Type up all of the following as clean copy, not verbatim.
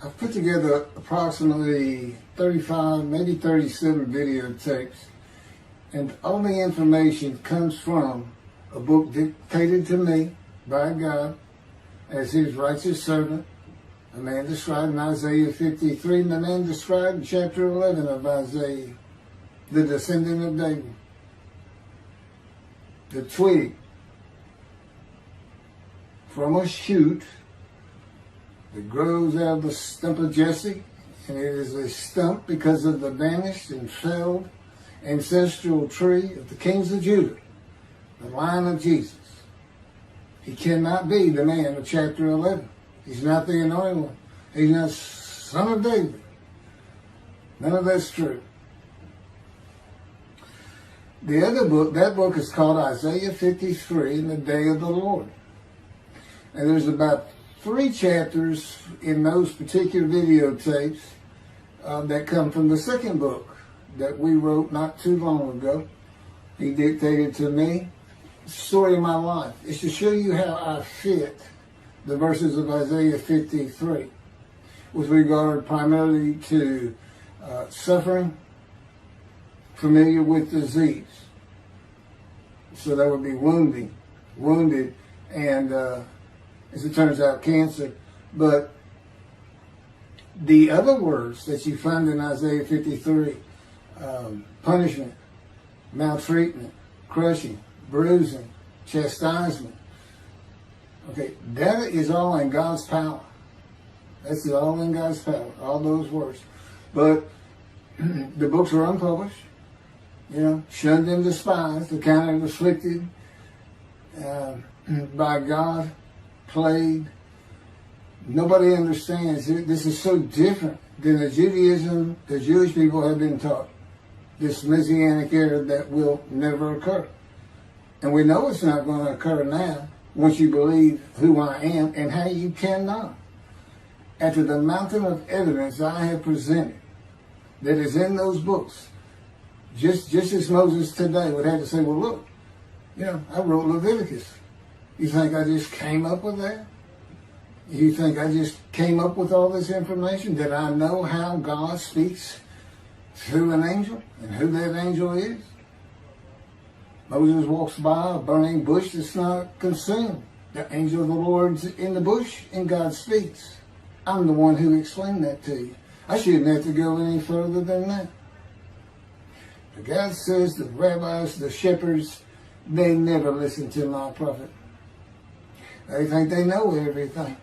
I've put together approximately 35, maybe 37 videotapes, and all the information comes from a book dictated to me by God as his righteous servant, a man described in Isaiah 53, and the man described in chapter 11 of Isaiah, the descendant of David, the twig from a shoot that grows out of the stump of Jesse, and it is a stump because of the vanished and felled ancestral tree of the kings of Judah, the line of Jesus. He cannot be the man of chapter 11. He's not the anointed one. He's not son of David. None of that's true. The other book, that book is called Isaiah 53, in the day of the Lord. And there's about 3 chapters in those particular videotapes that come from the second book that we wrote not too long ago. He dictated to me the story of my life. It's to show you how I fit the verses of Isaiah 53 with regard primarily to suffering, familiar with disease. So that would be wounded, and as it turns out, cancer. But the other words that you find in Isaiah 53, punishment, maltreatment, crushing, bruising, chastisement, okay, that is all in God's power. That's all in God's power, all those words. But the books are unpublished, shunned and despised, accounted afflicted by God, plagued. Nobody understands. This is so different than the Judaism the Jewish people have been taught. This Messianic era that will never occur. And we know it's not going to occur now once you believe who I am and how you cannot. After the mountain of evidence I have presented that is in those books, just as Moses today would have to say, well, look, I wrote Leviticus. You think I just came up with that? You think I just came up with all this information? Did I know how God speaks through an angel and who that angel is? Moses walks by a burning bush that's not consumed. The angel of the Lord's in the bush and God speaks. I'm the one who explained that to you. I shouldn't have to go any further than that. But God says the rabbis, the shepherds, they never listen to my prophet. They think they know everything.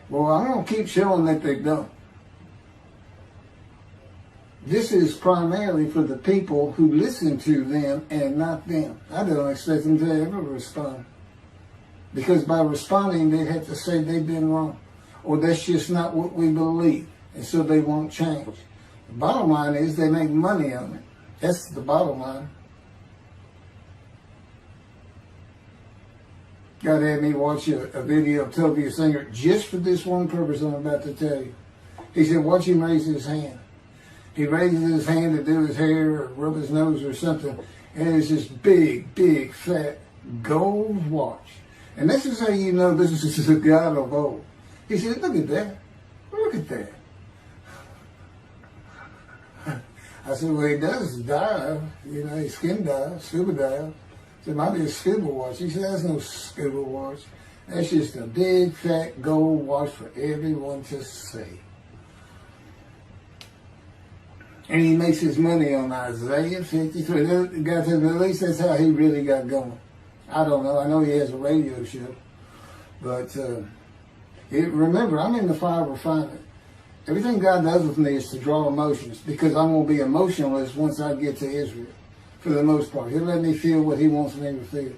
Well, I'm going to keep showing that they don't. This is primarily for the people who listen to them and not them. I don't expect them to ever respond. Because by responding, they'd have to say they've been wrong. Or that's just not what we believe. And so they won't change. The bottom line is they make money on it. That's the bottom line. God had me watch a video of Toby Singer just for this one purpose I'm about to tell you. He said, watch him raise his hand. He raises his hand to do his hair or rub his nose or something, and it's this big, fat gold watch. And this is how you know this is a God of old. He said, look at that. Look at that. I said, well, he does dive. He skin dive, scuba dive. It might be a scuba watch. He said, that's no scuba watch. That's just a big, fat gold watch for everyone to see. And he makes his money on Isaiah 53. The guy said, at least that's how he really got going. I don't know. I know he has a radio show. But remember, I'm in the fire refinement. Everything God does with me is to draw emotions because I'm going to be emotionless once I get to Israel. For the most part. He'll let me feel what he wants me to feel.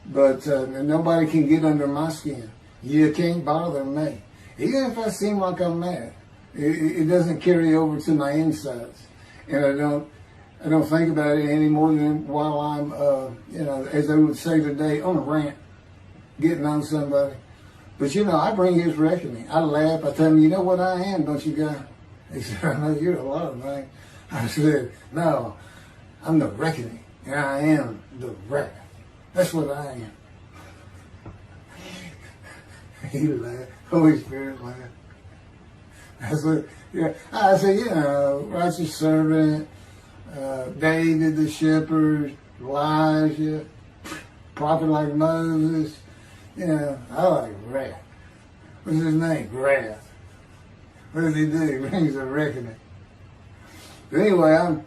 But nobody can get under my skin. You can't bother me. Even if I seem like I'm mad, it doesn't carry over to my insides. And I don't think about it any more than while I'm, as they would say today, on a rant, getting on somebody. But, I bring his reckoning. I laugh. I tell him, you know what I am, don't you, guy? He said, I know you're a lot of things. I said, no. I'm the reckoning, and I am the wrath. That's what I am. He laughed. Holy Spirit laughed. Yeah, I said, you know, righteous servant, David the shepherd, Elijah, prophet like Moses. You know, I like wrath. What's his name? Wrath. What does he do? He brings a reckoning. But anyway,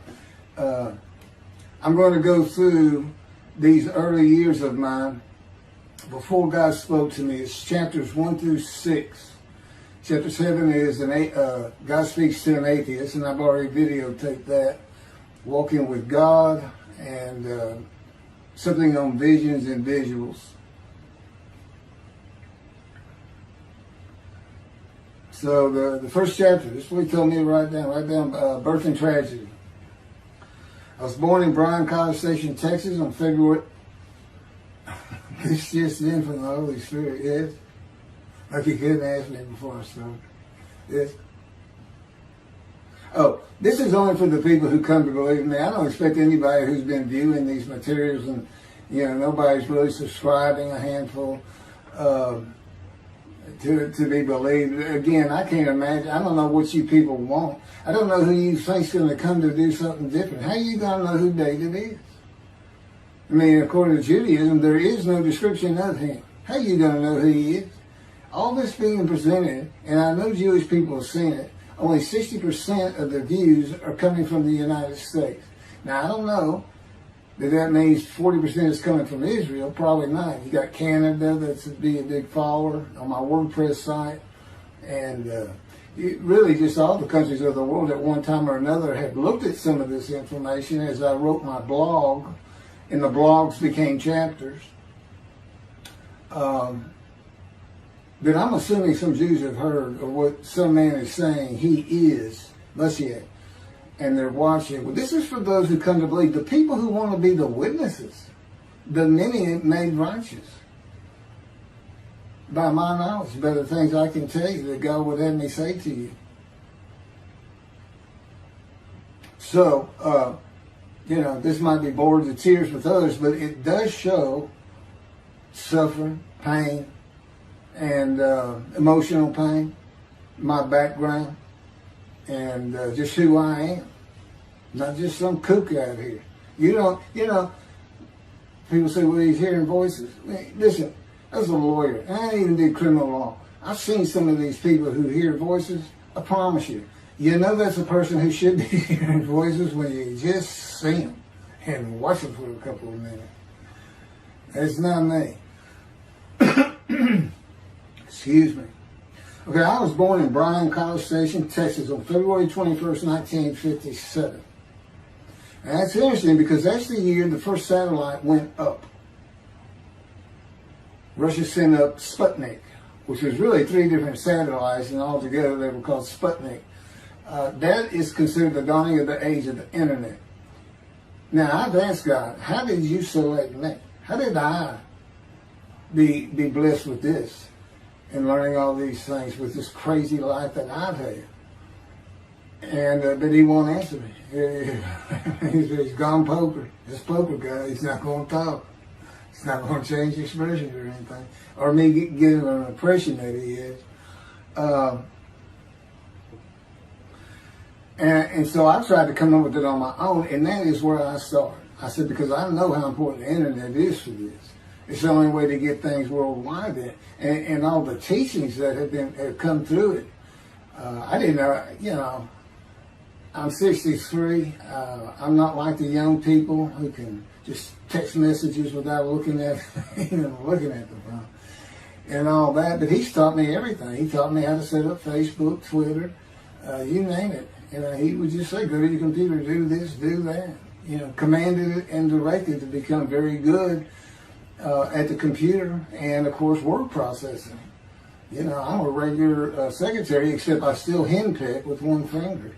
I'm going to go through these early years of mine before God spoke to me. It's chapters 1 through 6. Chapter 7 is God speaks to an atheist, and I've already videotaped that. Walking with God, and something on visions and visuals. So the first chapter, this is what he told me to write down birth and tragedy. I was born in Bryan College Station, Texas on February. It's just in from the Holy Spirit, yes. Like you couldn't ask me before I started. Yes. Oh, this is only for the people who come to believe in me. I don't expect anybody who's been viewing these materials and, you know, nobody's really subscribing, a handful, to be believed. Again, I can't imagine. I don't know what you people want. I don't know who you think's going to come to do something different. How are you going to know who David is? I mean, according to Judaism, there is no description of him. How are you going to know who he is? All this being presented, and I know Jewish people have seen it, only 60% of the views are coming from the United States. Now, I don't know that means 40% is coming from Israel. Probably not. You got Canada that's be a big follower on my WordPress site. And really just all the countries of the world at one time or another have looked at some of this information as I wrote my blog, and the blogs became chapters. But I'm assuming some Jews have heard of what some man is saying he is Moshiach, and they're watching. Well, this is for those who come to believe, the people who want to be the witnesses, the many made righteous. By my knowledge, by the things I can tell you that God would have me say to you. So, you know, this might be bored to tears with others, but it does show suffering, pain, and emotional pain, my background, and just who I am. Not just some kook out here. You know, people say, well, he's hearing voices. Listen, as a lawyer, and I even did criminal law, I've seen some of these people who hear voices. I promise you, you know that's a person who should be hearing voices when you just see them and watch them for a couple of minutes. It's not me. Excuse me. Okay, I was born in Bryan College Station, Texas on February 21st, 1957. And that's interesting because that's the year the first satellite went up. Russia sent up Sputnik, which was really 3 different satellites, and altogether they were called Sputnik. That is considered the dawning of the age of the internet. Now, I've asked God, how did you select me? How did I be blessed with this and learning all these things with this crazy life that I've had? And but he won't answer me. He's gone poker. This poker guy, he's not going to talk. He's not going to change expressions or anything, or me giving an impression that he is. And so I tried to come up with it on my own, and that is where I started. I said, because I know how important the internet is for this. It's the only way to get things worldwide, and all the teachings that have come through it. I didn't know, you know, I'm 63. I'm not like the young people who can just text messages without looking at the phone and all that. But he's taught me everything. He taught me how to set up Facebook, Twitter, you name it. You know, he would just say, go to your computer, do this, do that. You know, commanded it and directed to become very good at the computer and, of course, word processing. You know, I'm a regular secretary, except I still henpeck with one finger.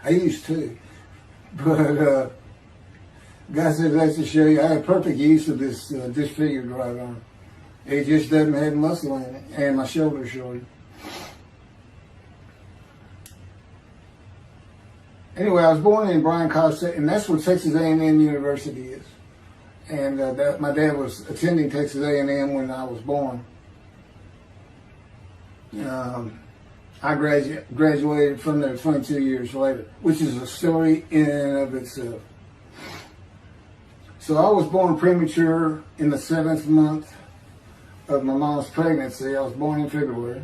I used to. But God said that's to show you I have perfect use of this disfigured right arm. It just doesn't have muscle in it, and my shoulder's short. Anyway, I was born in Bryan College Station, and that's where Texas A&M University is. And my dad was attending Texas A&M when I was born. I graduated from there 22 years later, which is a story in and of itself. So I was born premature in the 7th month of my mom's pregnancy. I was born in February,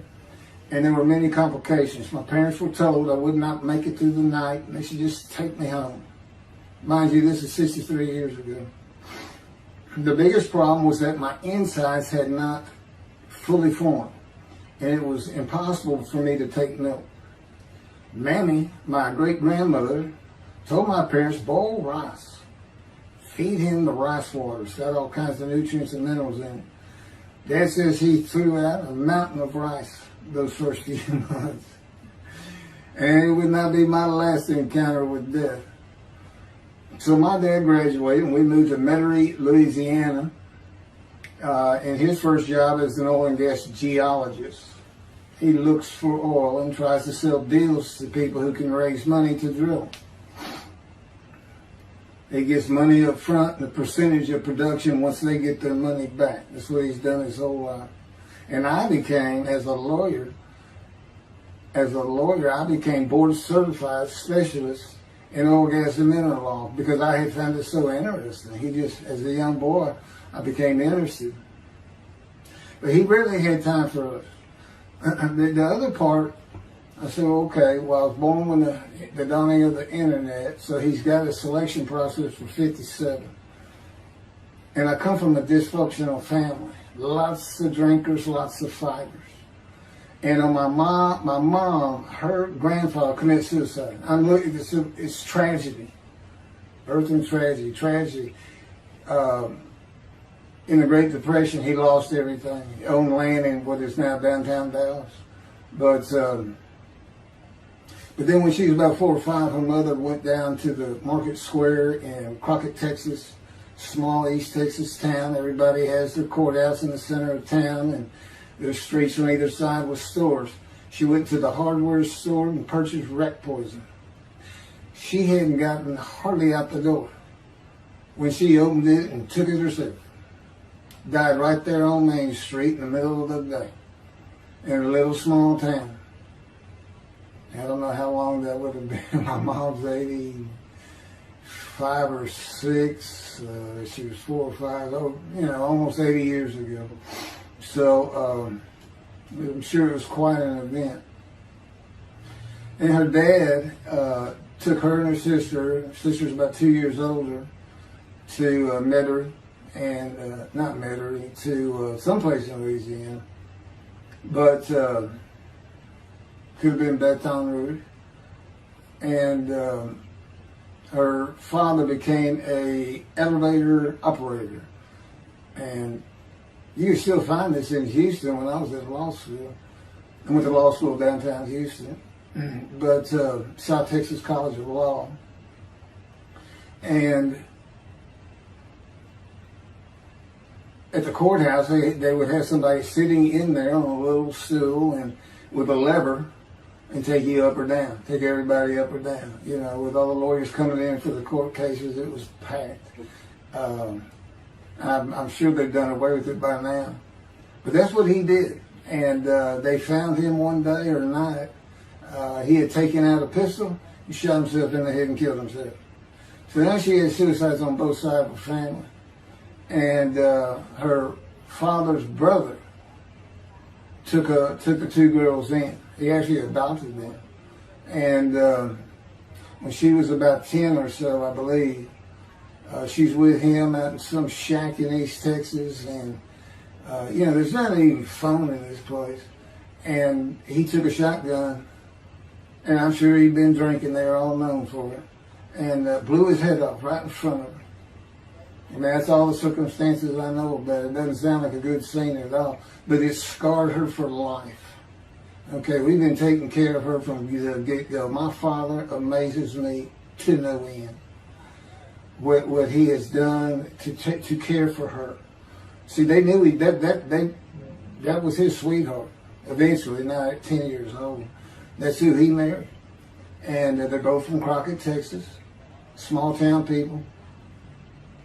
and there were many complications. My parents were told I would not make it through the night, and they should just take me home. Mind you, this is 63 years ago. The biggest problem was that my insides had not fully formed, and it was impossible for me to take milk. Mamie, my great-grandmother, told my parents, boil rice. Feed him the rice water. It's got all kinds of nutrients and minerals in it. Dad says he threw out a mountain of rice those first few months. And it would not be my last encounter with death. So my dad graduated and we moved to Metairie, Louisiana. And his first job is an oil and gas geologist. He looks for oil and tries to sell deals to people who can raise money to drill. He gets money up front and a percentage of production once they get their money back. That's what he's done his whole life. And I became, as a lawyer, I became board certified specialist in oil, gas, and mineral law because I had found it so interesting. As a young boy, I became interested. But he rarely had time for us. The other part, I said, okay, well, I was born when the dawning of the internet, so he's got a selection process for 57. And I come from a dysfunctional family. Lots of drinkers, lots of fighters. And on my mom, her grandfather committed suicide. It's tragedy. Birth and tragedy. In the Great Depression, he lost everything. He owned land in what is now downtown Dallas. But then when she was about 4 or 5, her mother went down to the Market Square in Crockett, Texas, small East Texas town. Everybody has their courthouse in the center of town, and there's streets on either side with stores. She went to the hardware store and purchased wreck poison. She hadn't gotten hardly out the door when she opened it and took it herself. Died right there on Main Street in the middle of the day in a little small town. I don't know how long that would have been. My mom's 85 or 6. She was 4 or 5. Almost 80 years ago. So I'm sure it was quite an event. And her dad took her and her sister. Her sister's about 2 years older, to Metairie. And not Metairie, to someplace in Louisiana, but could have been Baton Rouge. And her father became a elevator operator, and you can still find this in Houston. When I was at law school, I went to law school downtown Houston, but South Texas College of Law, and at the courthouse, they would have somebody sitting in there on a little stool and with a lever and take you up or down, take everybody up or down. With all the lawyers coming in for the court cases, it was packed. I'm sure they've done away with it by now. But that's what he did. And they found him one day or night. He had taken out a pistol, he shot himself in the head and killed himself. So now she had suicides on both sides of the family. And her father's brother took the 2 girls in. He actually adopted them. And when she was about 10 or so, I believe, she's with him out in some shack in East Texas. And, there's not even phone in this place. And he took a shotgun, and I'm sure he'd been drinking. They were all known for it. And blew his head off right in front of her. I mean, that's all the circumstances I know about it. It doesn't sound like a good scene at all, but it scarred her for life. Okay, we've been taking care of her from the get-go. My father amazes me to no end. What he has done to care for her. See, they knew that was his sweetheart. Eventually, now at 10 years old, that's who he married. And they're both from Crockett, Texas, small town people.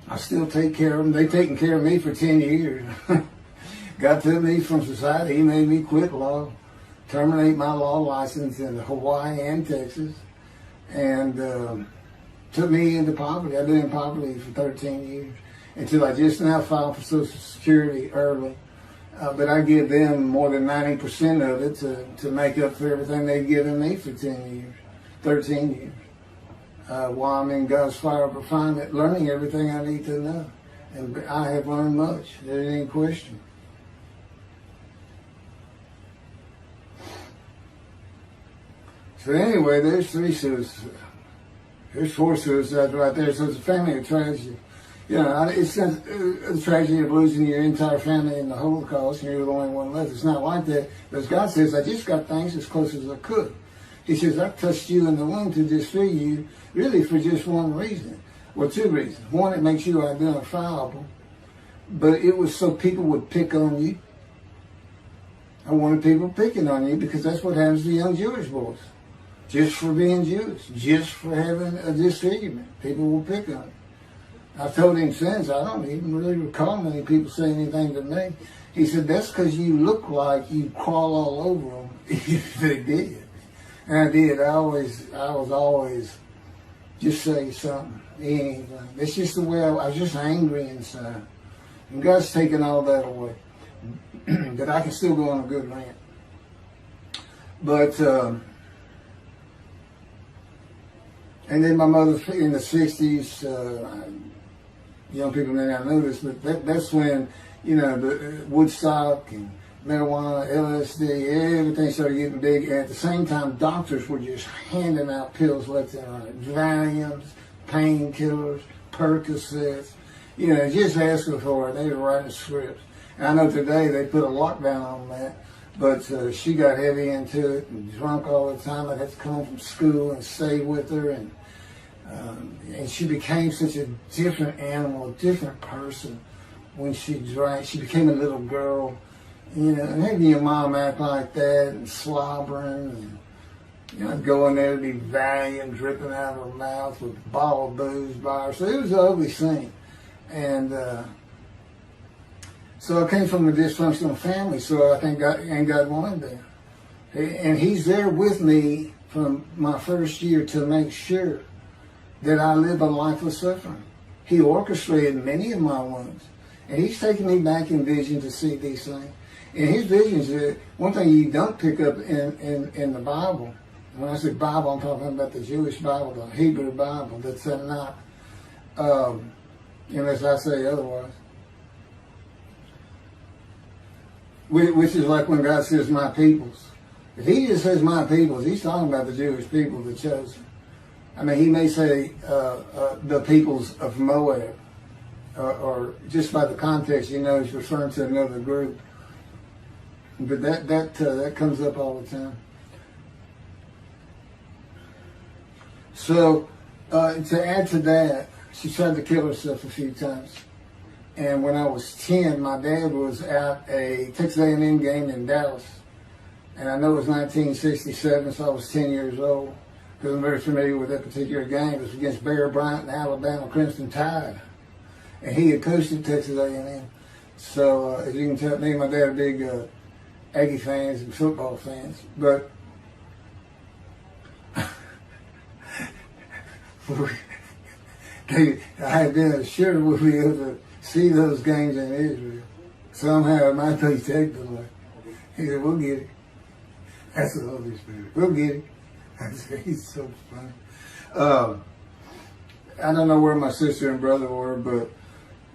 I still take care of them. They've taken care of me for 10 years. Got to me from society. He made me quit law. terminate my law license in Hawaii and Texas, and took me into poverty. I've been in poverty for 13 years until I just now filed for Social Security early. But I give them more than 90% of it to make up for everything they've given me for 13 years. While I'm in God's fire of refinement, learning everything I need to know. And I have learned much. There ain't any question. So anyway, there's 3 suicides. There's 4 suicides right there. So it's a family of tragedy. You know, it's a tragedy of losing your entire family in the Holocaust, and you're the only one left. It's not like that. But God says, I just got things as close as I could. He says, I touched you in the womb to disfigure you, really for just one reason. Well, 2 reasons. One, it makes you identifiable. But it was so people would pick on you. I wanted people picking on you because that's what happens to young Jewish boys. Just for being Jewish, just for having a disfigurement. People will pick on you. I've told him since, I don't even really recall many people saying anything to me. He said, that's because you look like you crawl all over them if they did. And I did. I was always just say something, anything. It's just the way I was just angry inside. And God's taken all that away. But I can still go on a good rant. But, and then my mother in the 60s, young people may not know this, but that's when, you know, the Woodstock and marijuana, LSD, everything started getting big. And at the same time, doctors were just handing out pills left and right. Valiums, painkillers, Percocets, you know, just asking for it. They were writing scripts. And I know today they put a lockdown on that, but she got heavy into it and drunk all the time. I'd have to come home from school and stay with her, and she became such a different animal, a different person when she drank. She became a little girl, you know, and having your mom act like that and slobbering, and, you know, going there to be Valium dripping out of her mouth with a bottle of booze by her. So it was an ugly scene. And so I came from a dysfunctional family, so I think God wanted that. And He's there with me from my first year to make sure that I live a life of suffering. He orchestrated many of my wounds. And He's taking me back in vision to see these things. And His visions, one thing you don't pick up in the Bible, when I say Bible, I'm talking about the Jewish Bible, the Hebrew Bible, that's not, unless I say otherwise. Which is like when God says, my peoples. If He just says my peoples, He's talking about the Jewish people, the chosen. I mean, He may say the peoples of Moab, or just by the context, you know, He's referring to another group. But that comes up all the time. So to add to that, she tried to kill herself a few times. And when I was 10, my dad was at a Texas A&M game in Dallas. And I know it was 1967, so I was 10 years old, because I'm very familiar with that particular game. It was against Bear Bryant and Alabama Crimson Tide. And he had coached at Texas A&M. So as you can tell, me and my dad are big Aggie fans and football fans. But I had been assured we'll be able to see those games in Israel. Somehow it might be technical. He said, we'll get it. That's the Holy Spirit. We'll get it. I said, he's so funny. I don't know where my sister and brother were, but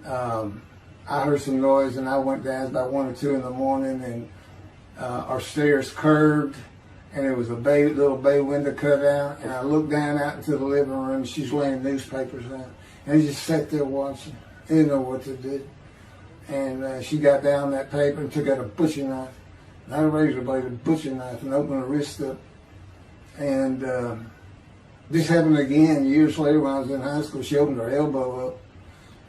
I heard some noise and I went down about 1 or 2 in the morning, and our stairs curved, and there was a little bay window cut out, and I looked down out into the living room. She's laying newspapers out, and I just sat there watching. I didn't know what to do. And she got down that paper and took out a butcher knife, not a razor blade, a butcher knife, and opened her wrist up. And this happened again years later when I was in high school. She opened her elbow up,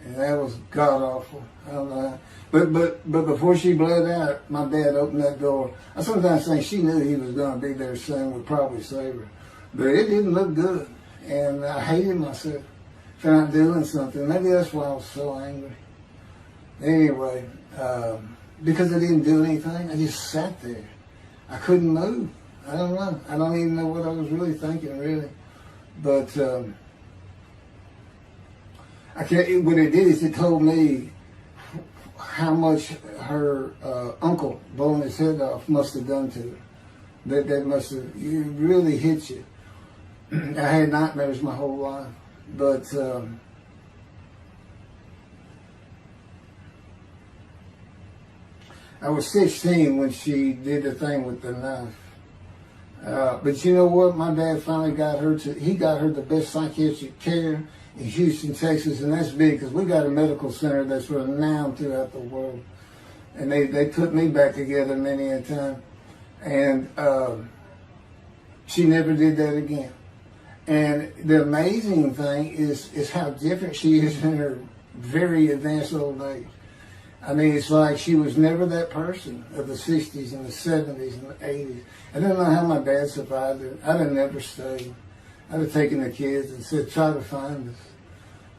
and that was god awful. I don't know how. But before she bled out, my dad opened that door. I sometimes think she knew he was going to be there soon, would probably save her. But it didn't look good, and I hated myself for not doing something. Maybe that's why I was so angry. Anyway, because I didn't do anything, I just sat there. I couldn't move. I don't know. I don't even know what I was really thinking, really. But I can't. What it did is it told me how much her uncle blowing his head off must have done to her. That must have really hit you. I had nightmares my whole life, but I was 16 when she did the thing with the knife. But you know what? My dad finally got her the best psychiatric care in Houston, Texas, and that's big because we got a medical center that's renowned throughout the world. And they put me back together many a time. And she never did that again. And the amazing thing is how different she is in her very advanced old age. I mean, it's like she was never that person of the 60s and the 70s and the 80s. I don't know how my dad survived it. I'd have never stayed. I'd have taken the kids and said, try to find us.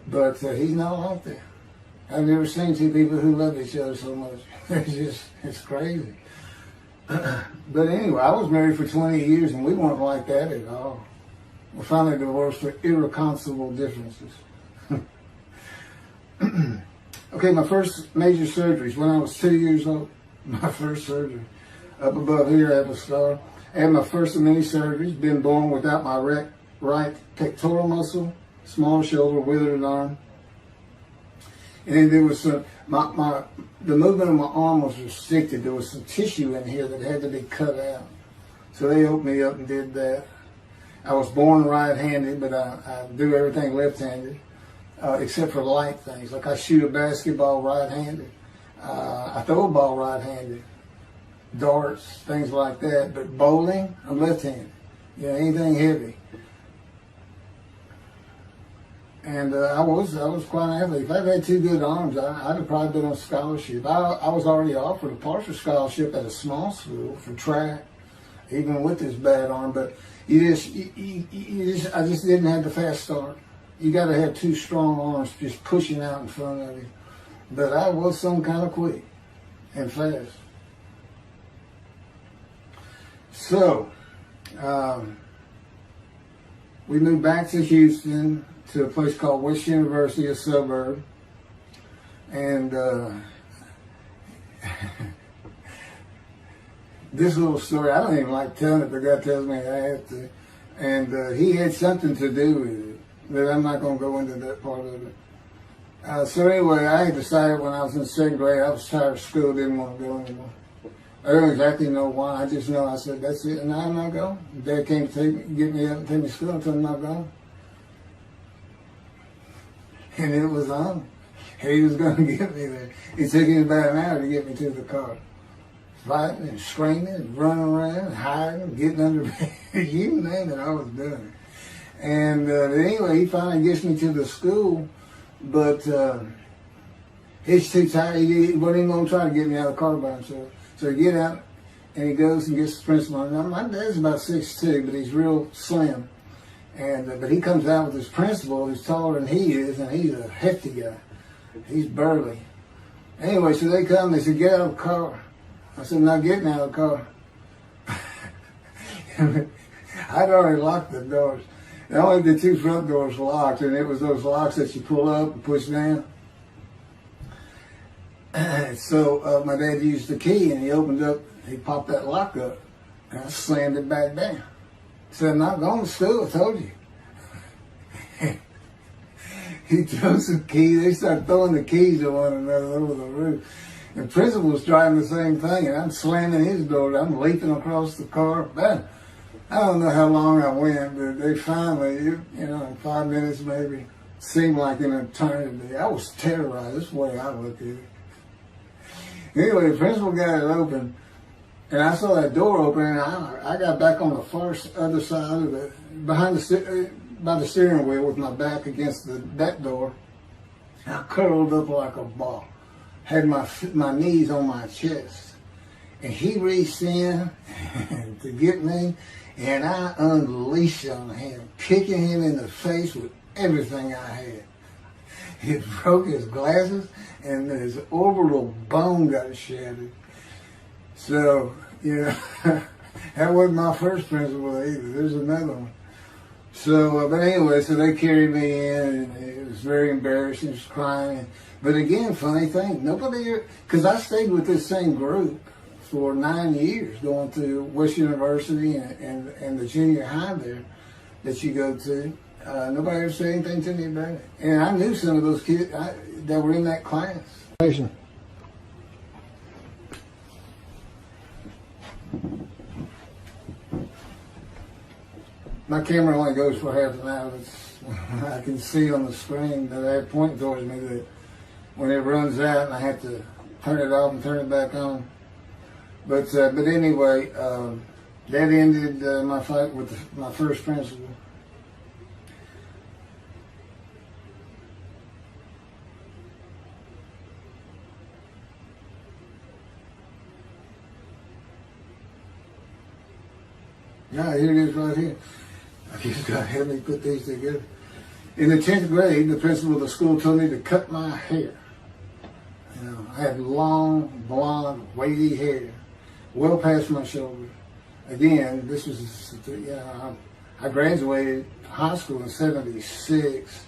But he's not like that. I've never seen two people who love each other so much. It's crazy. But anyway, I was married for 20 years and we weren't like that at all. We finally divorced for irreconcilable differences. Okay, my first major surgeries when I was 2 years old. My first surgery. Up above here, I have a scar. I had my first of many surgeries. Been born without my right pectoral muscle, small shoulder, withered arm. And there was some, the movement of my arm was restricted. There was some tissue in here that had to be cut out. So they opened me up and did that. I was born right-handed, but I do everything left-handed. Except for light things, like I shoot a basketball right-handed. I throw a ball right-handed. Darts, things like that. But bowling, I'm left-handed. You know, anything heavy. And I was quite an athlete. If I'd had two good arms, I'd have probably been on scholarship. I was already offered a partial scholarship at a small school for track, even with this bad arm. But I just didn't have the fast start. You got to have two strong arms just pushing out in front of you. But I was some kind of quick and fast. So, we moved back to Houston to a place called West University, a suburb. And this little story, I don't even like telling it, but God tells me I have to. And he had something to do with it. But I'm not going to go into that part of it. So anyway, I had decided when I was in second grade, I was tired of school, didn't want to go anymore. I don't exactly know why. I just know I said, that's it, and I'm not going. Dad came to get me up and take me to school and told me I'm not going. And it was on. He was going to get me there. It took him about an hour to get me to the car. Fighting and screaming and running around and hiding, getting under bed. You name it, I was doing it. And anyway, he finally gets me to the school, but he's too tired. He wasn't even going to try to get me out of the car by himself. So he get out, and he goes and gets the principal. Now, my dad's about 6'2", but he's real slim. And but he comes out with his principal, who's taller than he is, and he's a hefty guy. He's burly. Anyway, so they come, they said, get out of the car. I said, I'm not getting out of the car. I'd already locked the doors. And only the two front doors locked, and it was those locks that you pull up and push down. So my dad used the key, and he opened up, he popped that lock up, and I slammed it back down. He said, I'm not going to school, I told you. He throws the key, they start throwing the keys at one another over the roof. The principal was trying the same thing, and I'm slamming his door, I'm leaping across the car. Man, I don't know how long I went, but they finally, in 5 minutes maybe, seemed like an eternity. I was terrorized, that's the way I looked at it. Anyway, the principal got it open, and I saw that door open, and I got back on the far other side of it, by the steering wheel with my back against that door. I curled up like a ball, had my knees on my chest, and he reached in to get me, and I unleashed on him, kicking him in the face with everything I had. It broke his glasses, and his orbital bone got shattered. So, That wasn't my first principal either. There's another one. So, but anyway, so they carried me in, and it was very embarrassing. I was crying. But again, funny thing, nobody, because I stayed with this same group for 9 years, going to West University and the junior high there that you go to. Nobody ever said anything to me about it. And I knew some of those kids that were in that class. My camera only goes for half an hour. I can see on the screen that I have pointing towards me that when it runs out and I have to turn it off and turn it back on. But anyway, that ended my fight with my first principal. Yeah, here it is right here. I just got to help me put these together. In the 10th grade, the principal of the school told me to cut my hair. You know, I had long, blonde, wavy hair, well past my shoulders. Again, this was, I graduated high school in '76,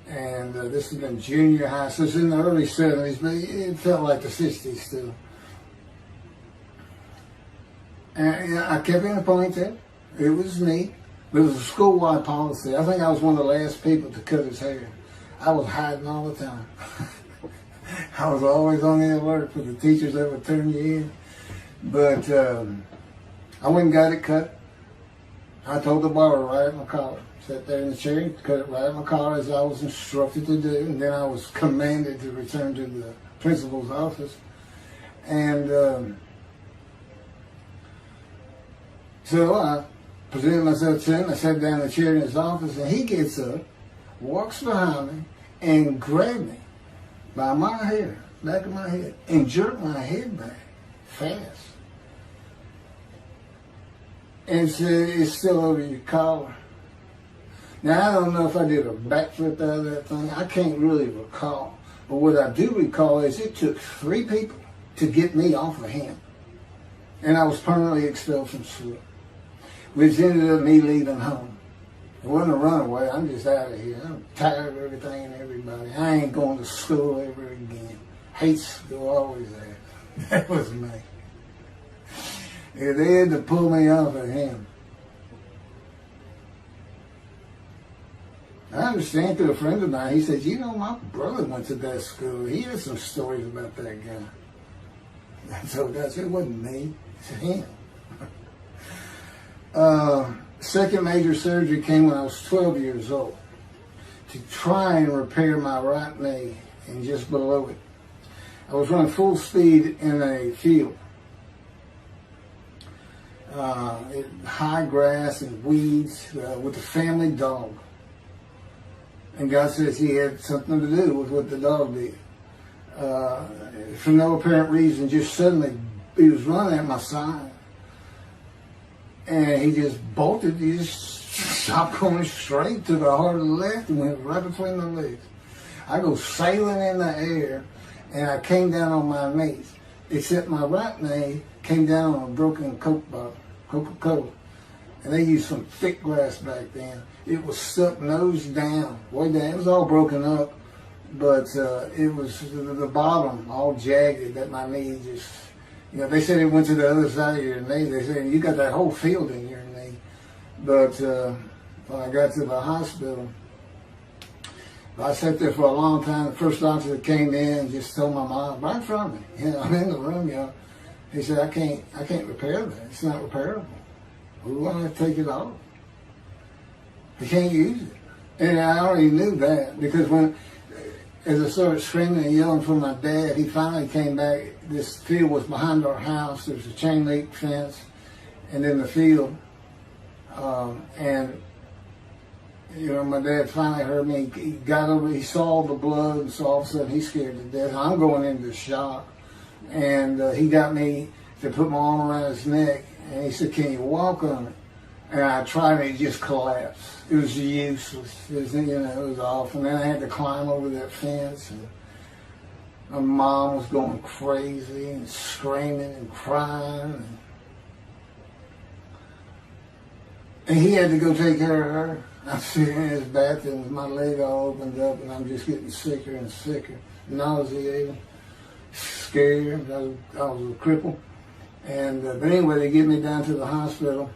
and this has been junior high, so it's in the early '70s, but it felt like the '60s still. And I kept it in a ponytail. It was neat. But it was a school-wide policy. I think I was one of the last people to cut his hair. I was hiding all the time. I was always on the alert for the teachers that would turn you in. But I went and got it cut. I told the barber right at my collar. Sat there in the chair and cut it right at my collar as I was instructed to do. And then I was commanded to return to the principal's office. And so I presented myself to him. I sat down in the chair in his office, and he gets up, walks behind me, and grabbed me by my hair, back of my head, and jerked my head back fast. And said, "It's still over your collar." Now, I don't know if I did a backflip out of that thing. I can't really recall. But what I do recall is it took 3 people to get me off of him. And I was permanently expelled from school, which ended up me leaving home. It wasn't a runaway. I'm just out of here. I'm tired of everything and everybody. I ain't going to school ever again. Hate school, always there. That was me. Yeah, they had to pull me off of him. I understand through a friend of mine, he said, "You know, my brother went to that school. He had some stories about that guy." I told God, it wasn't me, it's him. Second major surgery came when I was 12 years old to try and repair my right knee and just below it. I was running full speed in a field. High grass and weeds with a family dog. And God says he had something to do with what the dog did. For no apparent reason, just suddenly he was running at my side. And he just bolted, he just stopped going straight to the heart of the left and went right between the legs. I go sailing in the air, and I came down on my knees, except my right knee came down on a broken Coke bottle, Coca-Cola. And they used some thick glass back then. It was stuck nose down, way down. It was all broken up, but it was the bottom all jagged that my knee just, they said it went to the other side of your knee. They said, you got that whole field in your knee. But when I got to the hospital, I sat there for a long time. The first doctor that came in just told my mom, right in front of me, I'm in the room, he said, I can't repair that. It's not repairable. We're going to have to take it off. I can't use it. And I already knew that because as I started screaming and yelling for my dad, he finally came back. This field was behind our house. There was a chain link fence, and then the field. My dad finally heard me. He got over. He saw the blood, and so all of a sudden he's scared to death. I'm going into shock, and he got me to put my arm around his neck, and he said, "Can you walk on it?" And I tried, and it just collapsed. It was useless. It was awful. And then I had to climb over that fence, and my mom was going crazy and screaming and crying. And he had to go take care of her. I'm sitting in his bathroom with my leg all opened up, and I'm just getting sicker and sicker, nauseated, scared. I was a cripple. And but anyway, they get me down to the hospital.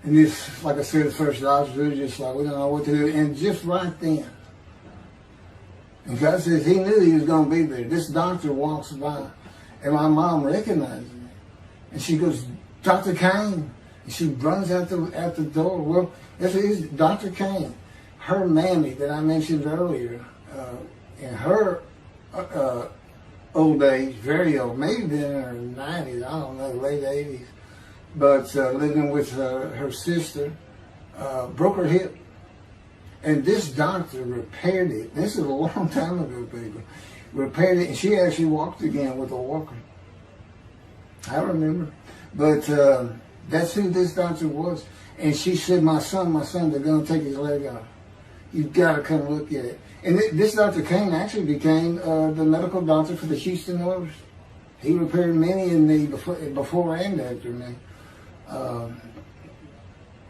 And this, like I said, the first doctor was just like, we don't know what to do. And just right then, and God says he knew he was going to be there. This doctor walks by, and my mom recognizes me. And she goes, Dr. Kane. And she runs out the door. Well, this is Dr. Kane. Her Mamie that I mentioned earlier, in her old age, very old, maybe been in her 90s, I don't know, late 80s, but living with her sister, broke her hip. And this doctor repaired it. This is a long time ago, people. Repaired it, and she actually walked again with a walker. I remember. But that's who this doctor was. And she said, my son, they're going to take his leg off. You've got to come look at it. And this Dr. Kane actually became the medical doctor for the Houston Oilers. He repaired many in the before and after me.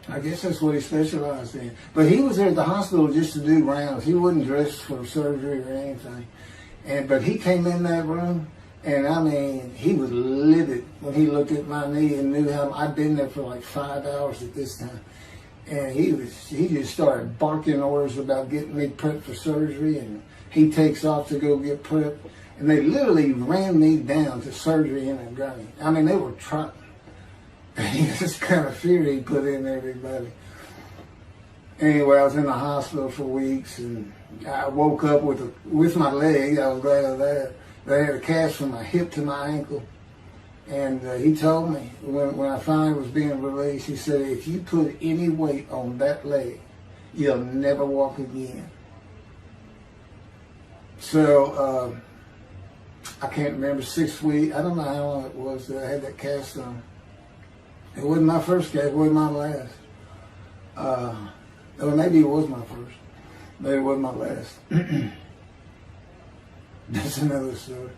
I guess that's what he specialized in. But he was there at the hospital just to do rounds. He wasn't dressed for surgery or anything. But he came in that room, and I mean, he was livid when he looked at my knee and knew how I'd been there for like 5 hours at this time. And he just started barking orders about getting me prepped for surgery, and he takes off to go get prepped. And they literally ran me down to surgery in a gurney. I mean, they were trying. This kind of fear he put in everybody. Anyway, I was in the hospital for weeks, and I woke up with my leg. I was glad of that. They had a cast from my hip to my ankle. And he told me, when I finally was being released, he said, if you put any weight on that leg, you'll never walk again. So, I can't remember, 6 weeks, I don't know how long it was that I had that cast on. It wasn't my first cast, it wasn't my last. Or maybe it was my first, but it wasn't my last. That's another story.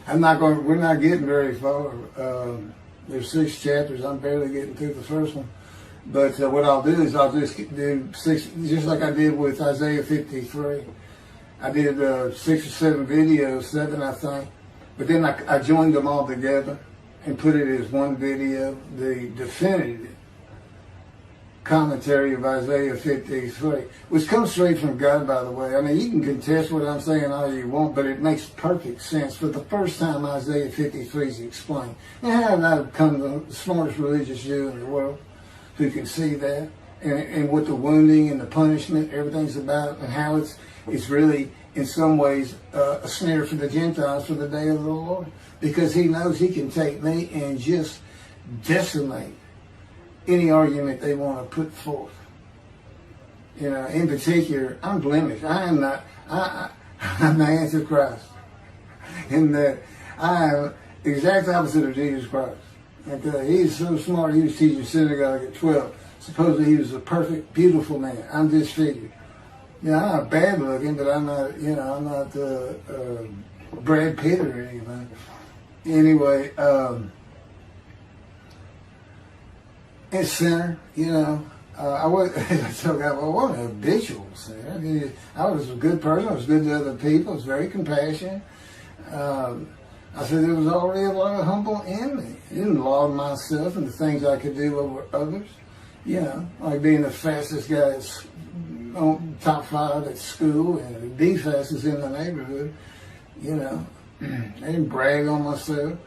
We're not getting very far. There's 6 chapters. I'm barely getting through the first one. But what I'll do is I'll just do 6, just like I did with Isaiah 53. I did 6 or 7 videos, 7 I think. But then I joined them all together and put it as one video, the definitive commentary of Isaiah 53, which comes straight from God, by the way. I mean, you can contest what I'm saying all you want, but it makes perfect sense. For the first time, Isaiah 53 is explained. And how did I become the smartest religious Jew in the world who can see that? And what the wounding and the punishment, everything's about, and how it's really, in some ways, a snare for the Gentiles for the day of the Lord. Because he knows he can take me and just decimate any argument they want to put forth. You know, in particular, I'm blemished. I'm the Antichrist. In that I am the exact opposite of Jesus Christ. Okay? He's so smart, he was teaching synagogue at 12. Supposedly he was a perfect, beautiful man. I'm disfigured. You know, I'm not bad looking, but I'm not, I'm not Brad Pitt or anything. Anyway, and sinner, I wasn't a habitual sinner. I was a good person. I was good to other people. I was very compassionate. I said there was already a lot of humble in me. I didn't laud myself and the things I could do over others. Like being the fastest guy on top 5 at school and the fastest in the neighborhood. I didn't brag on myself.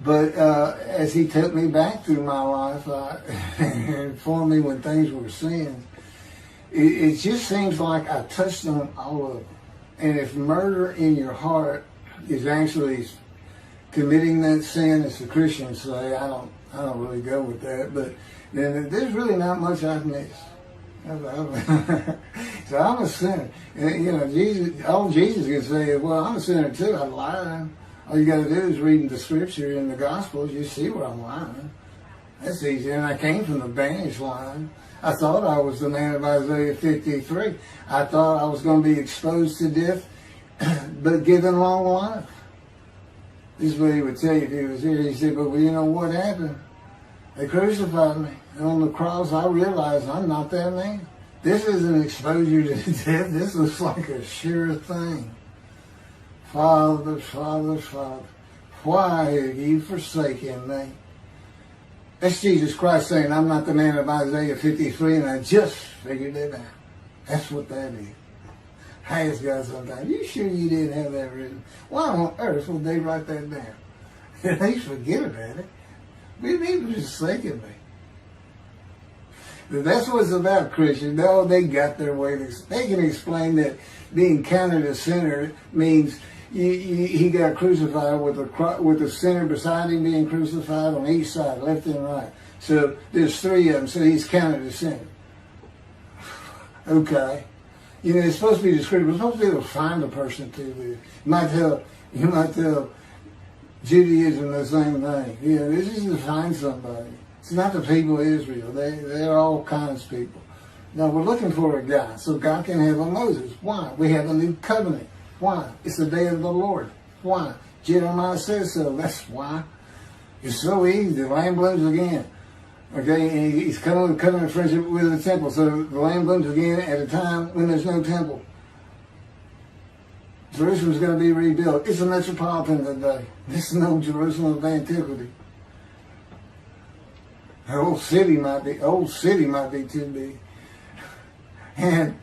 But as he took me back through my life and informed me when things were sins, it just seems like I touched on all of them. And if murder in your heart is actually committing that sin, as the Christians say, I don't really go with that. But then there's really not much I've missed. So I'm a sinner. And, all Jesus can say is, well, I'm a sinner too. I lied. All you got to do is read the scripture in the Gospels. You see where I'm lying. That's easy. And I came from the banished line. I thought I was the man of Isaiah 53. I thought I was going to be exposed to death, but given long life. This is what he would tell you if he was here. He said, but you know what happened? They crucified me. And on the cross, I realized I'm not that man. This isn't exposure to death. This looks like a sure thing. Father, Father, Father, why have you forsaken me? That's Jesus Christ saying, I'm not the man of Isaiah 53, and I just figured it out. That's what that is. I ask God sometimes, you sure you didn't have that written? Why on earth would they write that down? At least forget about it. We need to just forsaken me. But that's what it's about, Christians. No, they got their way. They can explain that being counted a sinner means he got crucified with the sinner beside him being crucified on each side, left and right. So there's three of them, so he's counted a sinner. Okay. You know, it's supposed to be descriptive. It's supposed to be able to find a person too. You might tell Judaism the same thing. You know, this is to find somebody. It's not the people of Israel. They're all kinds of people. Now, we're looking for a guy so God can have a Moses. Why? We have a new covenant. Why? It's the day of the Lord. Why? Jeremiah says so. That's why. It's so easy. The lamb blooms again. Okay, and he's coming with covenant friendship with the temple. So the lamb blooms again at a time when there's no temple. Jerusalem's going to be rebuilt. It's a metropolitan today. This is no Jerusalem of antiquity. The old city might be too big. And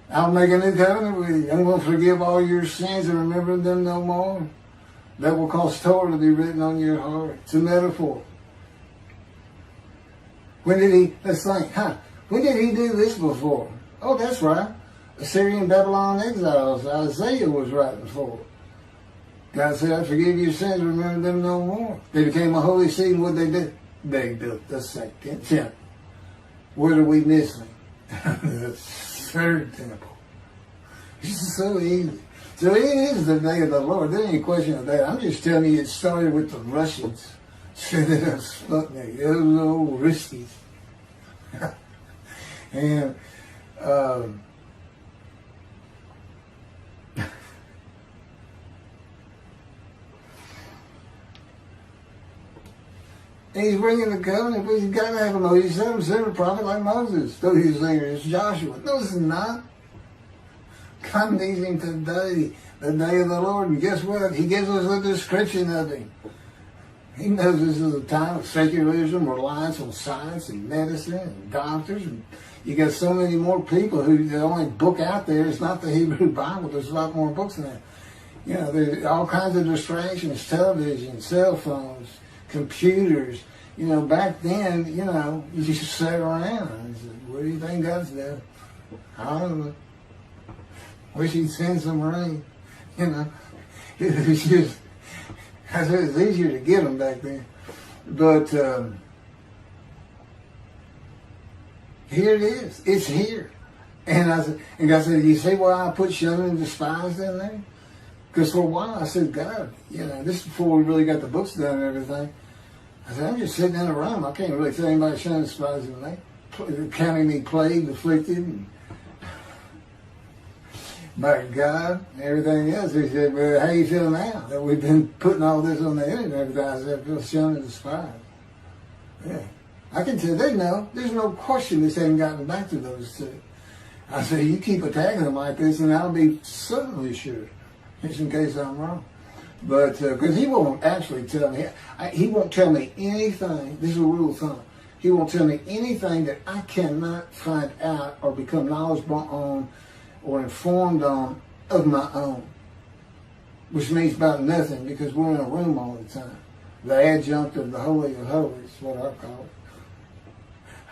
I'll make a new covenant with you. I'm going to forgive all your sins and remember them no more. That will cause Torah to be written on your heart. It's a metaphor. Let's think, when did he do this before? Oh, that's right. Assyrian Babylon exiles, Isaiah was writing for. God said, I forgive your sins, remember them no more. They became a holy seed, and what they did? They built the second temple. What are we missing? The third temple. It's so easy. So it is the day of the Lord. There ain't any question of that. I'm just telling you it started with the Russians. Sending us Sputnik. Those old riskies. And he's bringing the covenant, but he's got to have a Moses. He said him send a prophet like Moses. So he's saying it's Joshua. No, it's not. God needs him today, the day of the Lord. And guess what? He gives us a description of him. He knows this is a time of secularism, reliance on science and medicine and doctors. And you got so many more people who the only book out there is not the Hebrew Bible. There's a lot more books than that. You know, there's all kinds of distractions, television, cell phones, computers. You know, back then, you know, you just sat around and said, what do you think God's doing? I don't know. Wish he'd send some rain. You know, it was just, I said it's easier to get them back then. But here it is. It's here. And God said, you see why I put shunned and despised in there? Because for a while I said, God, you know, this is before we really got the books done and everything. I said, I'm just sitting in a room. I can't really tell anybody shunned and despised in me. Counting me plagued, afflicted, and by God, and everything else. He said, well, how you feel now that we've been putting all this on the internet and everything? I said, I feel shunned and despised. Yeah. I can tell they know. There's no question this hasn't gotten back to those two. I said, you keep attacking them like this and I'll be certainly sure, just in case I'm wrong. But, because he won't actually tell me, he won't tell me anything, this is a rule of thumb, he won't tell me anything that I cannot find out or become knowledgeable on or informed on of my own, which means about nothing because we're in a room all the time. The adjunct of the Holy of Holies, what I call it.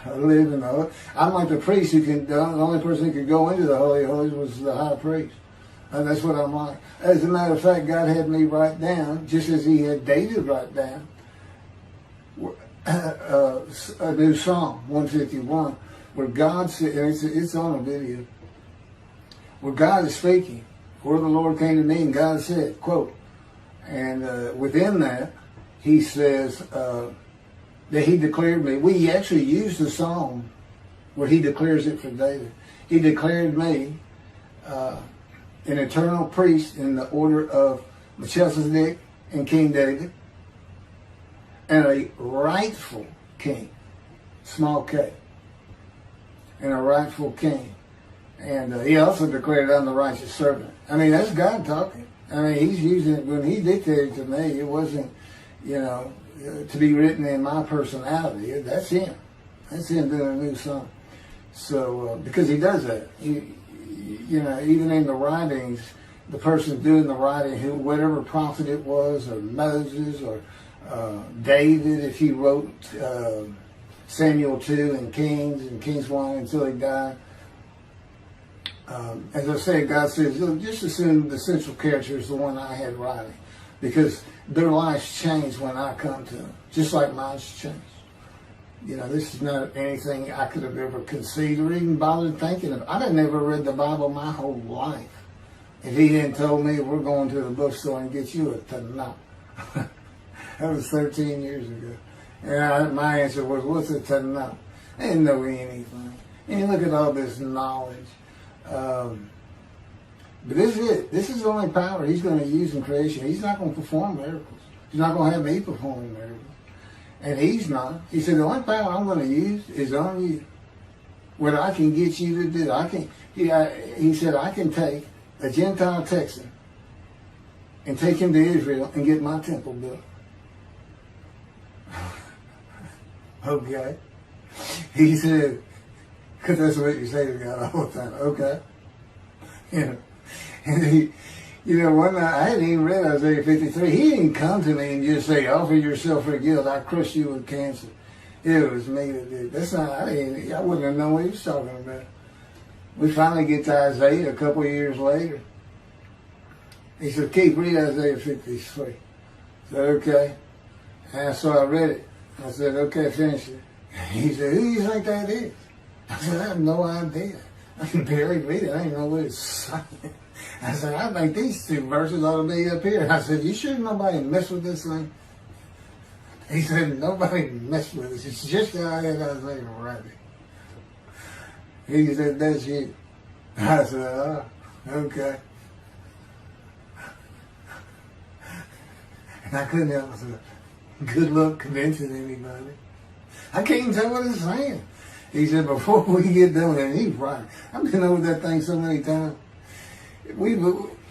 I live in the Holy. I'm like the priest who can, the only person who could go into the Holy of Holies was the high priest. And that's what I'm like. As a matter of fact, God had me write down, just as he had David write down, a new Psalm, 151, where God said, and it's on a video, where God is speaking. Where the Lord came to me and God said, quote, and within that, he says that he declared me. We actually used the psalm where he declares it for David. He declared me an eternal priest in the order of Melchizedek and King David. and a rightful king, small k, and a rightful king. And he also declared, I'm the righteous servant. I mean, that's God talking. I mean, he's using it. When he dictated to me, it wasn't, to be written in my personality. That's him. That's him doing a new song. So, because he does that. Even in the writings, the person doing the writing, whatever prophet it was, or Moses, or David, if he wrote Samuel 2 and Kings 1 until he died. As I said, God says, just assume the central character is the one I had writing, because their lives change when I come to them, just like mine's changed. This is not anything I could have ever conceived or even bothered thinking of. I'd have never read the Bible my whole life if he hadn't told me, we're going to the bookstore and get you a Tanakh. That was 13 years ago. And my answer was, what's a Tanakh? I didn't know anything. And you look at all this knowledge. But this is it. This is the only power he's going to use in creation. He's not going to perform miracles. He's not going to have me performing miracles. And he's not. He said, the only power I'm going to use is on you. What I can get you to do. He said, I can take a Gentile Texan and take him to Israel and get my temple built. Okay. He said, because that's what you say to God all the time. Okay. And one night, I hadn't even read Isaiah 53. He didn't come to me and just say, offer yourself for guilt. I crushed you with cancer. It was me that did. That's not, I wouldn't have known what he was talking about. We finally get to Isaiah a couple of years later. He said, Keith, read Isaiah 53. I said, okay. And so I read it. I said, okay, finish it. He said, who do you think that is? I said, I have no idea. I can barely read it. I don't know what it's saying. I said, I think these two verses ought to be up here. I said, you sure nobody messed with this thing? He said, nobody messed with this. It's just how I had Isaiah write it. He said, that's you. I said, oh, okay. And I couldn't help myself. Good luck convincing anybody. I can't even tell what it's saying. He said, before we get done with it, he's right. I've been over that thing so many times.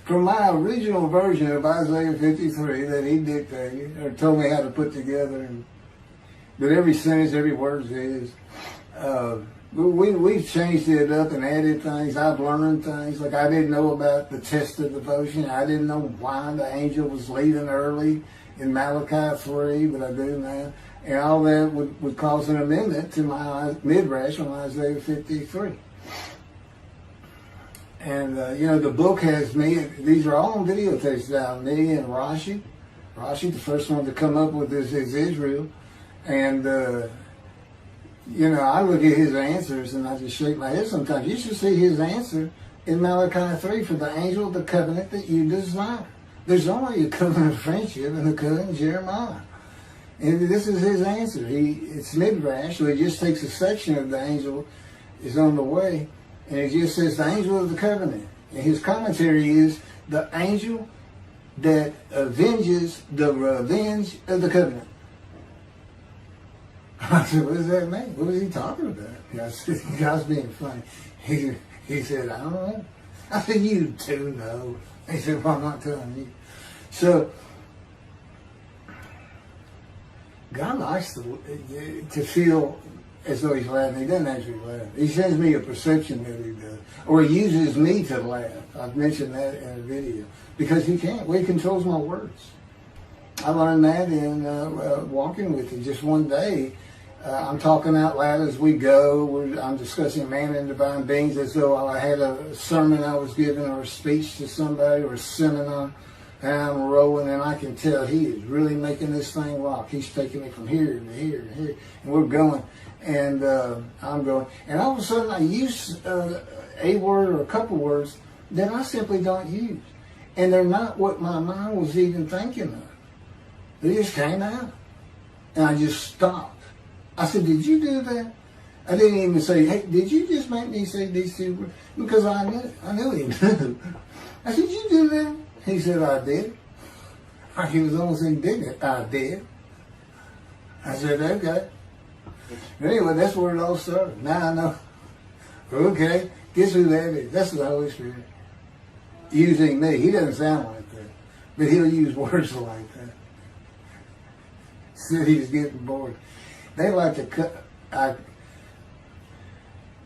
From my original version of Isaiah 53 that he dictated, or told me how to put together, but every sentence, every word is, we've changed it up and added things. I've learned things. Like I didn't know about the test of devotion. I didn't know why the angel was leaving early in Malachi 3, but I do now. And all that would cause an amendment to my midrash on Isaiah 53. And, the book has me, these are all on videotapes now, me and Rashi. Rashi, the first one to come up with this is Israel. And, I look at his answers and I just shake my head sometimes. You should see his answer in Malachi 3 for the angel of the covenant that you desire. There's only a covenant of friendship and a covenant of Jeremiah. And this is his answer. It's midrash, so he just takes a section of the angel is on the way, and it just says the angel of the covenant. And his commentary is the angel that avenges the revenge of the covenant. I said, what does that mean? What is he talking about? I said, the guy's being funny. He said, I don't know. I said, you do know. He said, well, I'm not telling you. So, God likes to feel as though he's laughing. He doesn't actually laugh. He sends me a perception that he does. Or he uses me to laugh. I've mentioned that in a video. Because he can't. Well, he controls my words. I learned that in walking with him. Just one day, I'm talking out loud as we go. I'm discussing man and divine beings as though I had a sermon I was giving or a speech to somebody or a seminar. And I'm rolling, and I can tell he is really making this thing rock. He's taking it from here to here to here, and we're going. And I'm going. And all of a sudden, I use a word or a couple words that I simply don't use. And they're not what my mind was even thinking of. They just came out. And I just stopped. I said, did you do that? I didn't even say, hey, did you just make me say these two words? Because I knew he knew. I said, did you do that? He said, I did. He was almost indignant. I did. I said, okay. Anyway, that's where it all started. Now I know. Okay, guess who that is? That's the Holy Spirit. Using me. He doesn't sound like that. But he'll use words like that. Said he was getting bored. They like to cut. Let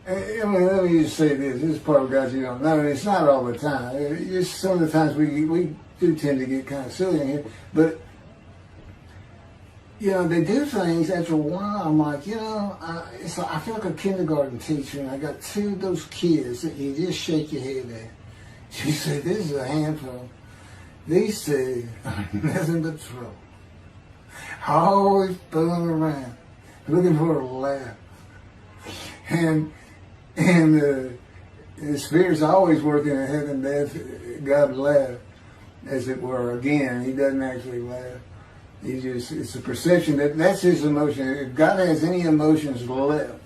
me just say this. This is part of God you don't know. And it's not all the time. It's some of the times we do tend to get kind of silly in here. But, they do things after a while. I'm like, it's like, I feel like a kindergarten teacher, and I got two of those kids that you just shake your head at. She said, this is a handful. These two are nothing but trouble. Always fooling around, looking for a laugh. And the Spirit's always working in heaven and death. God laugh, as it were. Again, he doesn't actually laugh. It's a perception that's his emotion. If God has any emotions left,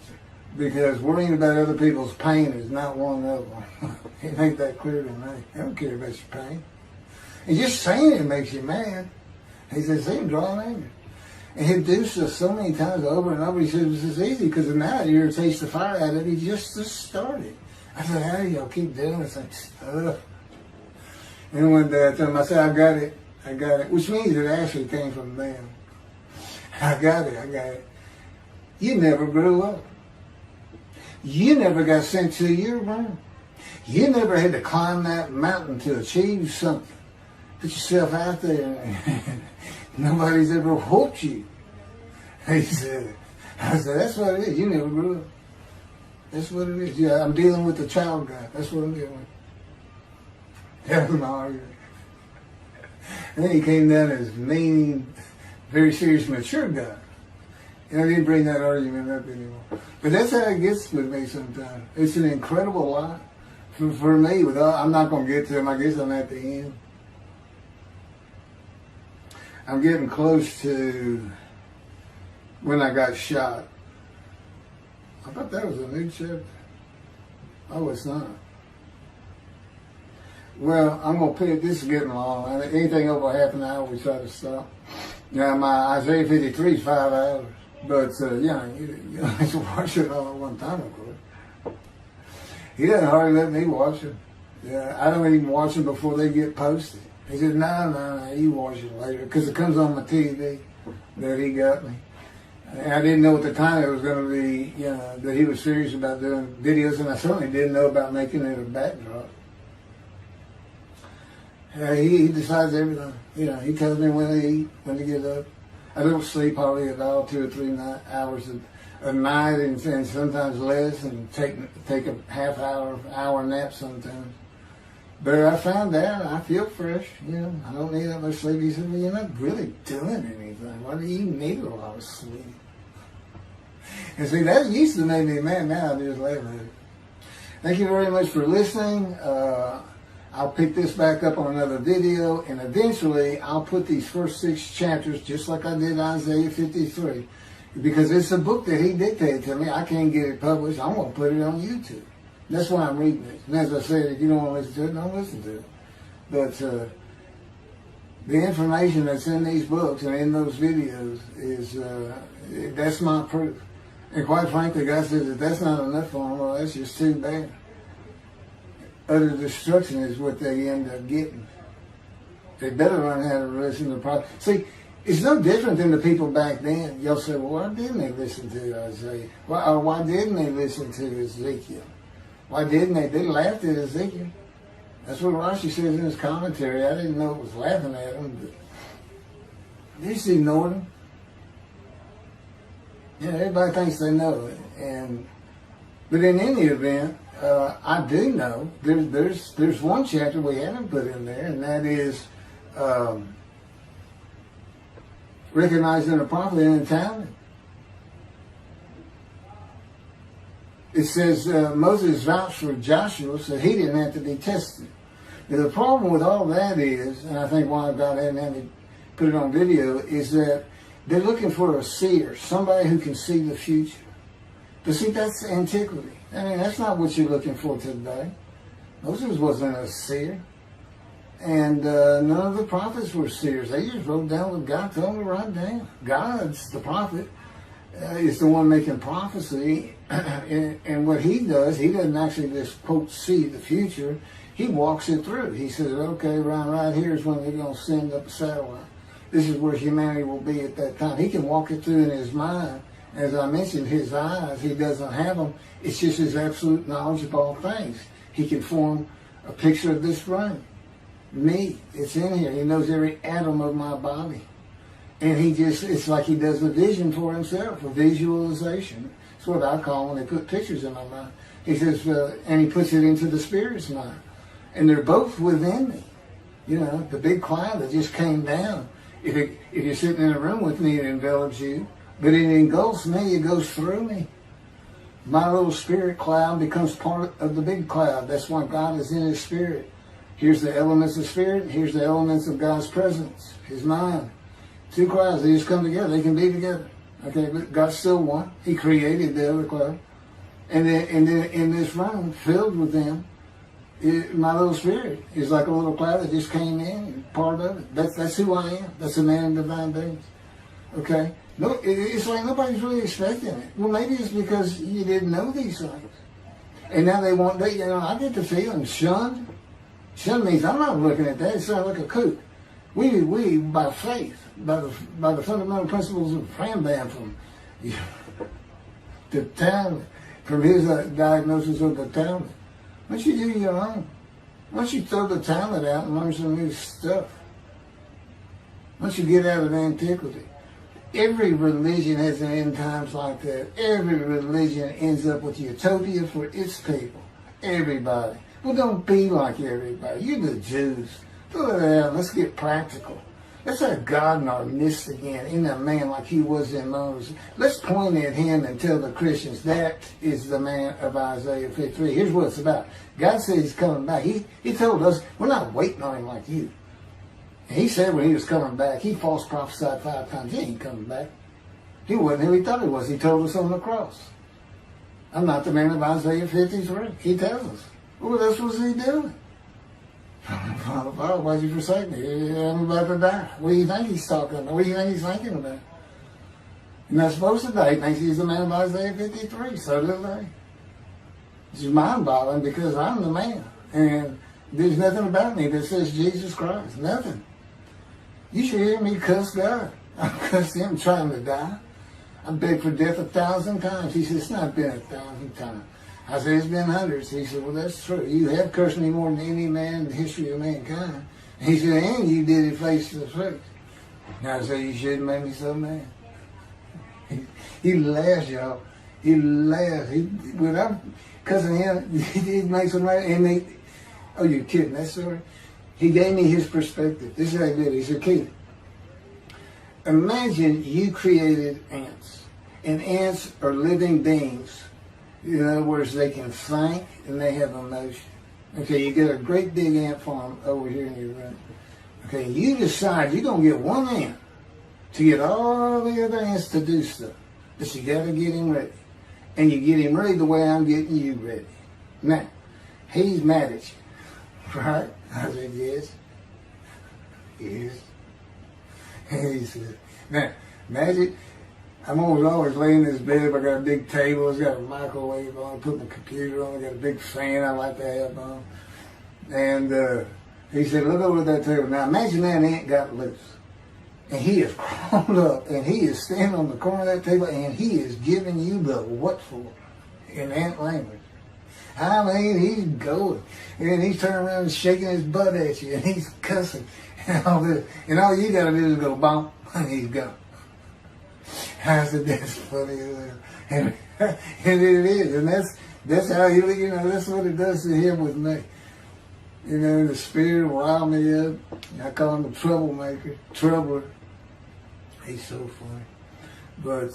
because worrying about other people's pain is not one of them. It ain't that clear to me. I don't care about your pain. And just saying it makes you mad. He says, see him drawing anger. And he'll do so many times over and over. He says, it's easy because now it irritates the fire out of it. He just started. I said, how do y'all keep doing this? Like, stuff. And one day I told him, I said, I got it. Which means it actually came from them. I got it. You never grew up. You never got sent to your room. You never had to climb that mountain to achieve something. Put yourself out there. Nobody's ever whooped you. I said, that's what it is. You never grew up. That's what it is. Yeah, I'm dealing with the child guy. That's what I'm dealing with. Having an argument. And then he came down as mean, very serious, mature guy. And I didn't bring that argument up anymore. But that's how it gets with me sometimes. It's an incredible lot. For me, I'm not going to get to him. I guess I'm at the end. I'm getting close to when I got shot. I thought that was a new chapter. Oh, it's not. Well, I'm going to put it, this is getting long. Anything over half an hour, we try to stop. Now, my Isaiah 53 is 5 hours. But, you don't have to watch it all at one time, of course. He doesn't hardly let me watch it. Yeah, I don't even watch them before they get posted. He said, no, you watch it later. Because it comes on my TV that he got me. And I didn't know at the time it was going to be, that he was serious about doing videos. And I certainly didn't know about making it a backdrop. He decides everything. He tells me when to eat, when to get up. I don't sleep hardly at all, 2 or 3 hours a night, and sometimes less, and take a half hour nap sometimes. But I found out I feel fresh. I don't need that much sleep. He said, well, you're not really doing anything. Why do you need a lot of sleep? And see, that used to make me mad. Now I just laugh at it. Thank you very much for listening. I'll pick this back up on another video, and eventually I'll put these first 6 chapters, just like I did Isaiah 53, because it's a book that he dictated to me. I can't get it published. I'm going to put it on YouTube. That's why I'm reading it. And as I said, if you don't want to listen to it, don't listen to it. But the information that's in these books and in those videos is, that's my proof. And quite frankly, God says that that's not enough for them. Well, that's just too bad. Utter destruction is what they end up getting. They better learn how to listen to the prophet. See, it's no different than the people back then. You'll say, well, why didn't they listen to Isaiah? Why didn't they listen to Ezekiel? Why didn't they? They laughed at Ezekiel. That's what Rashi says in his commentary. I didn't know it was laughing at him, but they just ignored him. Everybody thinks they know it. But in any event, I do know there's one chapter we haven't put in there, and that is recognizing a prophet in the talent. It says Moses vouched for Joshua, so he didn't have to be tested. Now, the problem with all that is, and I think why God hadn't had to put it on video, is that they're looking for a seer, somebody who can see the future. But see, that's antiquity. I mean, that's not what you're looking for today. Moses wasn't a seer. And none of the prophets were seers. They just wrote down what God told them to write down. God's the prophet. Is the one making prophecy. And what he does, he doesn't actually just, quote, see the future. He walks it through. He says, okay, right here is when they're going to send up a satellite. This is where humanity will be at that time. He can walk it through in his mind. As I mentioned, his eyes, he doesn't have them. It's just his absolute knowledge of all things. He can form a picture of this room. Me, it's in here. He knows every atom of my body. And it's like he does a vision for himself, a visualization. It's what I call when they put pictures in my mind. He says, and he puts it into the spirit's mind. And they're both within me. You know, the big cloud that just came down. If you're sitting in a room with me, it envelops you. But it engulfs me, it goes through me. My little spirit cloud becomes part of the big cloud. That's why God is in his spirit. Here's the elements of spirit, here's the elements of God's presence, his mind. Two clouds, they just come together, they can be together. Okay, but God's still one. He created the other cloud. And then in this room, filled with them, my little spirit is like a little cloud that just came in, and part of it. That's who I am. That's a man in divine beings. Okay? No, it's like nobody's really expecting it. Well, maybe it's because you didn't know these things. And now I get the feeling shunned. Shunned means I'm not looking at that. It sounds like a kook. We by faith, by the fundamental principles of Rambam from the talent, from his diagnosis of the talent. Why don't you do your own? Why don't you throw the talent out and learn some new stuff? Why don't you get out of antiquity? Every religion has an end times like that. Every religion ends up with utopia for its people. Everybody. Well, don't be like everybody. You're the Jews. Throw it out. Let's get practical. Let's have God in our midst again. In a man like he was in Moses. Let's point at him and tell the Christians that is the man of Isaiah 53. Here's what it's about. God says he's coming back. He told us we're not waiting on him like you. And he said when he was coming back, he false prophesied 5 times. He ain't coming back. He wasn't who he thought he was. He told us on the cross. I'm not the man of Isaiah 53. He tells us. Well, that's what he doing. Father, why'd you forsake me? I'm about to die. What do you think he's talking about? What do you think he's thinking about? You're not supposed to die. He thinks he's the man of Isaiah 53. So do they. It's mind-boggling because I'm the man. And there's nothing about me that says Jesus Christ. Nothing. You should hear me cuss God. I cussed him trying to die. I begged for death 1,000 times. He said, it's not been 1,000 times. I said, it's been hundreds. He said, well, that's true. You have cursed me more than any man in the history of mankind. And he said, and you did it face to face. And I said, you shouldn't make me so mad. He laughs, y'all. He laughs. When I'm cussing him, he makes him laugh. And oh, you're kidding. That's sorry. He gave me his perspective. This is how he did it. He said, Keith, imagine you created ants. And ants are living beings. In other words, they can think and they have emotion. Okay, you get a great big ant farm over here in your room. Okay, you decide you're going to get one ant to get all the other ants to do stuff. But you got to get him ready. And you get him ready the way I'm getting you ready. Now, he's mad at you. Right? I said, yes. Yes. And he said, now, imagine, I'm always laying in this bed. I got a big table. It's got a microwave on. I put my computer on. I got a big fan I like to have on. And he said, look over at that table. Now imagine that ant got loose. And he is crawled up. And he is standing on the corner of that table. And he is giving you the what for in ant language. I mean, he's going. And he's turning around and shaking his butt at you. And he's cussing. And all this. And all you got to do is go bump. And he's gone. I said, that's funny. And it is. And that's how that's what it does to him with me. You know, the spirit will rile me up. I call him a troublemaker, troubler. He's so funny. But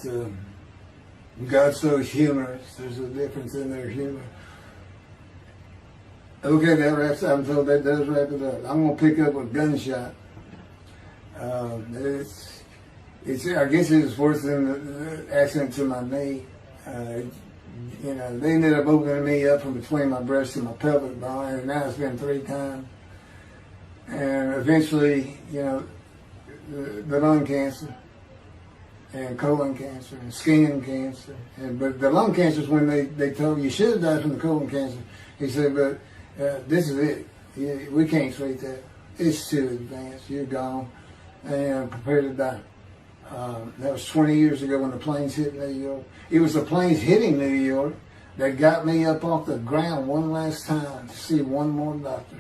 God's so humorous. There's a difference in their humor. Okay, that wraps up. I'm told that does wrap it up. I'm going to pick up a gunshot. I guess it was worse than the accident to my knee. They ended up opening me up from between my breast and my pelvic bone, and now it's been 3 times. And eventually, the lung cancer and colon cancer and skin cancer. But the lung cancer is when they told me you should have died from the colon cancer. He said, but this is it. We can't treat that. It's too advanced. You're gone. And prepare to die. That was 20 years ago when the planes hit New York. It was the planes hitting New York that got me up off the ground one last time to see one more doctor.